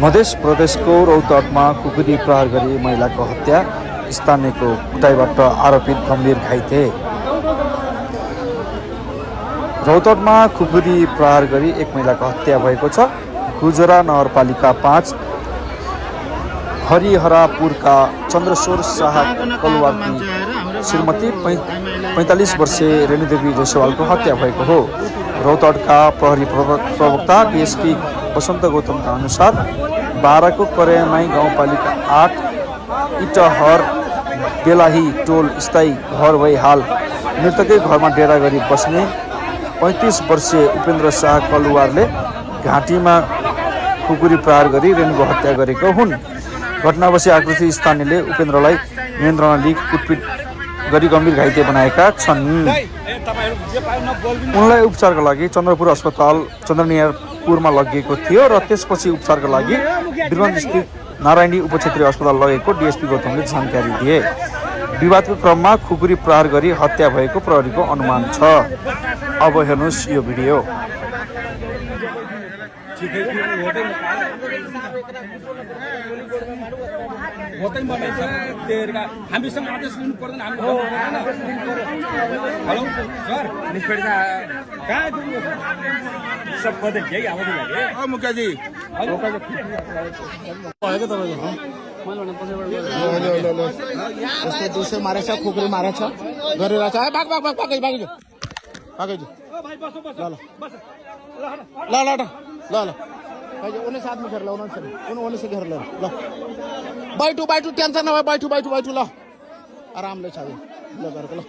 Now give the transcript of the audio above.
मध्य प्रदेशको रौतहटमा खुकुरी प्रहार गरी महिलाको हत्या, स्थानीयको कुटाइबाट आरोपित गम्भीर घाइते। रौतहटमा खुकुरी प्रहार गरी एक महिलाको हत्या भएको छ। गुजरा नगरपालिका 5 हरिहरापुरका चन्द्रश्वर शाह कलवारकी श्रीमती 45 वर्षीय रेणुदेवी जयसवालको हत्या भएको हो। रौतहटका प्रहरी प्रवक्ता डीएसपी वसन्त गौतमका अनुसार 12 को करेमाई गाउँपालिका 8 इटहर बेलाही टोल स्थायी घर भई हाल मृतकै घरमा डेरा गरी बस्ने 35 वर्षीय उपेन्द्र शाह कलुवारले घाँटीमा खुकुरी प्रहार गरी रेणुको हत्या गरेको हुन्। घटनापछि आक्रोशित स्थानीयले उपेन्द्रलाई नियन्त्रण लिई कुटपिट गरी गम्भीर घाइते बनाएका छन्। उनलाई उपचारका लागि चन्द्रपुर अस्पताल चन्द्रनियारपुरमा लगिएको थियो र त्यसपछि उपचारका लागि वीरगञ्जस्थित नारायणी उपक्षेत्रीय अस्पताल लगेको डीएसपी गौतमले जानकारी दिए। विवादको क्रममा खुकुरी प्रहार गरी हत्या भएको प्रहरीको अनुमान छ। अब हेर्नुहोस् यो भिडियो। हामीसँग आदेश लिनु पर्दैन। हेलो सर, इन्सपेक्टर कहाँ सब पदक यही आवाज लाग्यो। मुखियाजी भएको तपाईको यसको दुसै मारेछ, खुकुरी मारेछ गरेर छ। भाग भाग भाग भागै भागै भागै ल ल ल ल ल उन्हें साथ में घेर लो, उन्हें से घेर लो। लो बैठू बैठू, टेंशन ना हो, बैठू बैठू बैठू। लो आराम ले छावे लो कर लो।